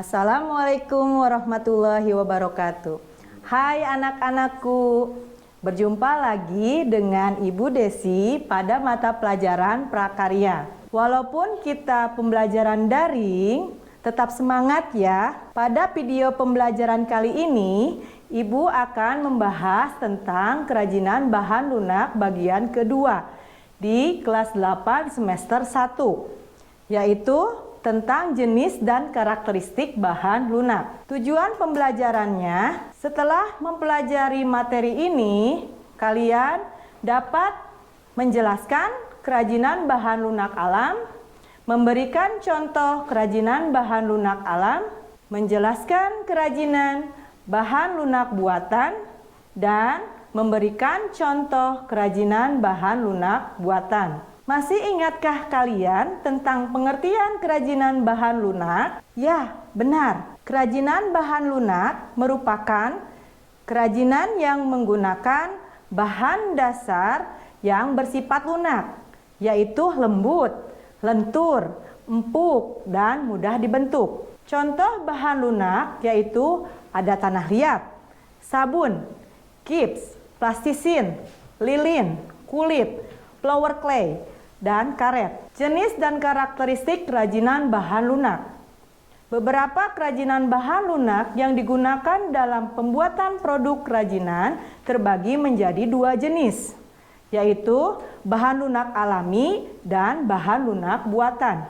Assalamualaikum warahmatullahi wabarakatuh. Hai anak-anakku, berjumpa lagi dengan Ibu Desi pada mata pelajaran prakarya. Walaupun kita pembelajaran daring, tetap semangat ya. Pada video pembelajaran kali ini, Ibu akan membahas tentang kerajinan bahan lunak bagian kedua di kelas 8 semester 1, yaitu tentang jenis dan karakteristik bahan lunak. Tujuan pembelajarannya, setelah mempelajari materi ini, kalian dapat menjelaskan kerajinan bahan lunak alam, memberikan contoh kerajinan bahan lunak alam, menjelaskan kerajinan bahan lunak buatan, dan memberikan contoh kerajinan bahan lunak buatan. Masih ingatkah kalian tentang pengertian kerajinan bahan lunak? Ya, benar. Kerajinan bahan lunak merupakan kerajinan yang menggunakan bahan dasar yang bersifat lunak, yaitu lembut, lentur, empuk, dan mudah dibentuk. Contoh bahan lunak yaitu ada tanah liat, sabun, gips, plastisin, lilin, kulit, flower clay, dan karet. Jenis dan karakteristik kerajinan bahan lunak. Beberapa kerajinan bahan lunak yang digunakan dalam pembuatan produk kerajinan terbagi menjadi dua jenis, yaitu bahan lunak alami dan bahan lunak buatan.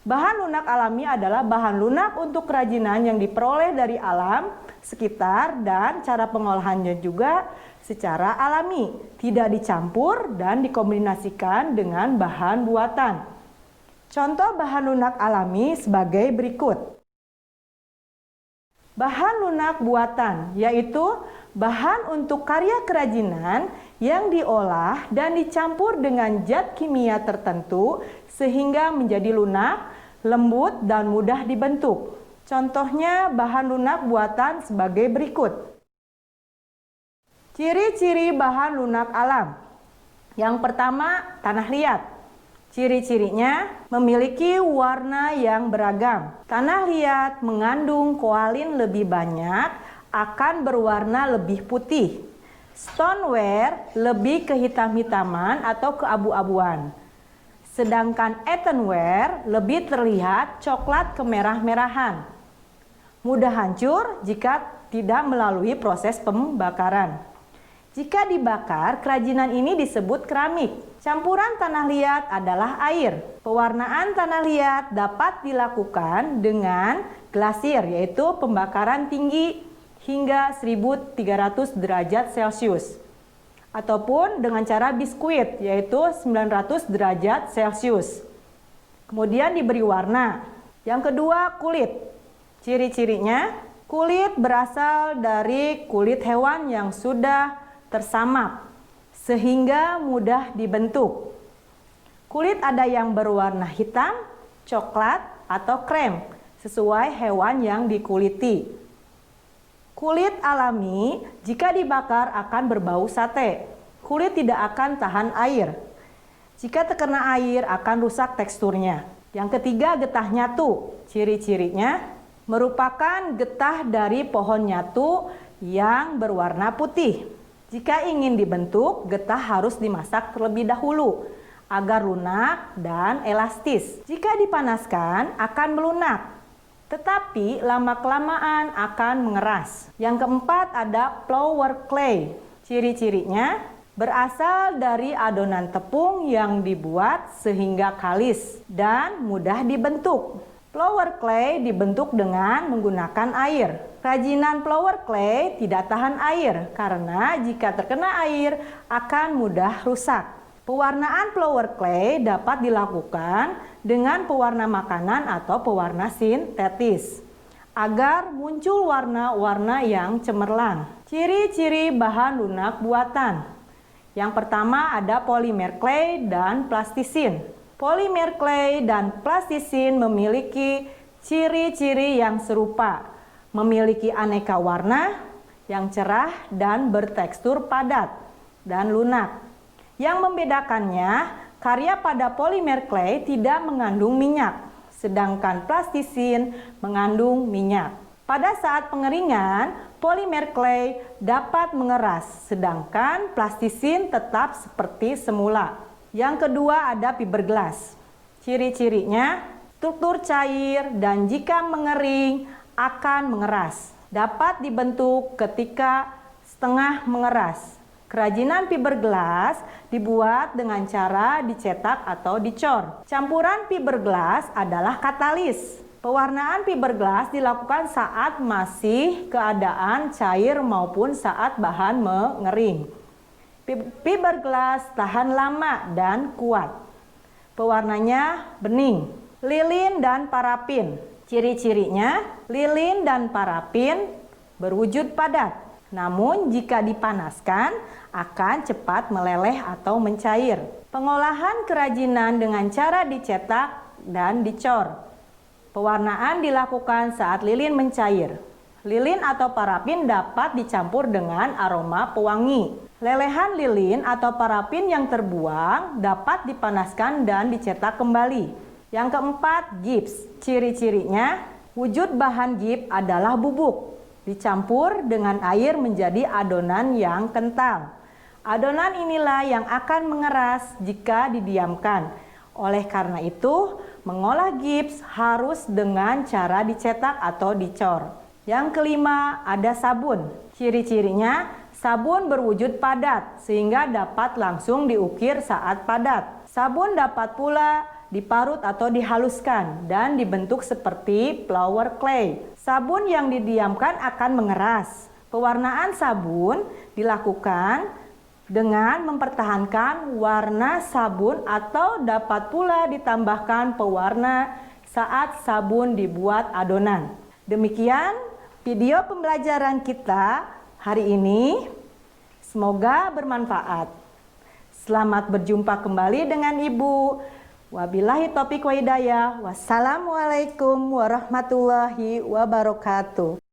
Bahan lunak alami adalah bahan lunak untuk kerajinan yang diperoleh dari alam sekitar dan cara pengolahannya juga secara alami, tidak dicampur dan dikombinasikan dengan bahan buatan. Contoh bahan lunak alami sebagai berikut. Bahan lunak buatan yaitu bahan untuk karya kerajinan yang diolah dan dicampur dengan zat kimia tertentu sehingga menjadi lunak, lembut, dan mudah dibentuk. Contohnya bahan lunak buatan sebagai berikut. Ciri-ciri bahan lunak alam. Yang pertama, tanah liat. Ciri-cirinya memiliki warna yang beragam. Tanah liat mengandung koalin lebih banyak, akan berwarna lebih putih. Stoneware lebih kehitam-hitaman atau keabu-abuan. Sedangkan earthenware lebih terlihat coklat kemerah-merahan. Mudah hancur jika tidak melalui proses pembakaran. Jika dibakar, kerajinan ini disebut keramik. Campuran tanah liat adalah air. Pewarnaan tanah liat dapat dilakukan dengan glasir, yaitu pembakaran tinggi hingga 1300 derajat Celcius. Ataupun dengan cara biskuit, yaitu 900 derajat Celcius. Kemudian diberi warna. Yang kedua, kulit. Ciri-cirinya, kulit berasal dari kulit hewan yang sudah tersamak sehingga mudah dibentuk. Kulit ada yang berwarna hitam, coklat, atau krem sesuai hewan yang dikuliti. Kulit alami jika dibakar akan berbau sate. Kulit tidak akan tahan air. Jika terkena air akan rusak teksturnya. Yang ketiga, getah nyatu. Ciri-cirinya merupakan getah dari pohon nyatu yang berwarna putih. Jika ingin dibentuk, getah harus dimasak terlebih dahulu agar lunak dan elastis. Jika dipanaskan akan melunak, tetapi lama-kelamaan akan mengeras. Yang keempat ada flower clay. Ciri-cirinya berasal dari adonan tepung yang dibuat sehingga kalis dan mudah dibentuk. Flower clay dibentuk dengan menggunakan air. Kerajinan flower clay tidak tahan air karena jika terkena air akan mudah rusak. Pewarnaan flower clay dapat dilakukan dengan pewarna makanan atau pewarna sintetis agar muncul warna-warna yang cemerlang. Ciri-ciri bahan lunak buatan. Yang pertama ada polimer clay dan plastisin. Polimer clay dan plastisin memiliki ciri-ciri yang serupa, memiliki aneka warna yang cerah dan bertekstur padat dan lunak. Yang membedakannya, karya pada polimer clay tidak mengandung minyak, sedangkan plastisin mengandung minyak. Pada saat pengeringan, polimer clay dapat mengeras, sedangkan plastisin tetap seperti semula. Yang kedua ada fiberglass. Ciri-cirinya, struktur cair dan jika mengering akan mengeras. Dapat dibentuk ketika setengah mengeras. Kerajinan fiberglass dibuat dengan cara dicetak atau dicor. Campuran fiberglass adalah katalis. Pewarnaan fiberglass dilakukan saat masih keadaan cair maupun saat bahan mengering. Fiberglass tahan lama dan kuat. Pewarnanya bening. Lilin dan parafin. Ciri-cirinya, lilin dan parafin berwujud padat. Namun jika dipanaskan akan cepat meleleh atau mencair. Pengolahan kerajinan dengan cara dicetak dan dicor. Pewarnaan dilakukan saat lilin mencair. Lilin atau parafin dapat dicampur dengan aroma pewangi. Lelehan lilin atau parafin yang terbuang dapat dipanaskan dan dicetak kembali. Yang keempat, gips. Ciri-cirinya, wujud bahan gips adalah bubuk. Dicampur dengan air menjadi adonan yang kental. Adonan inilah yang akan mengeras jika didiamkan. Oleh karena itu, mengolah gips harus dengan cara dicetak atau dicor. Yang kelima, ada sabun. Ciri-cirinya, sabun berwujud padat sehingga dapat langsung diukir saat padat. Sabun dapat pula diparut atau dihaluskan dan dibentuk seperti flower clay. Sabun yang didiamkan akan mengeras. Pewarnaan sabun dilakukan dengan mempertahankan warna sabun atau dapat pula ditambahkan pewarna saat sabun dibuat adonan. Demikian video pembelajaran kita hari ini. Semoga bermanfaat. Selamat berjumpa kembali dengan Ibu. Wabillahi taufiq wa hidayah. Wassalamualaikum warahmatullahi wabarakatuh.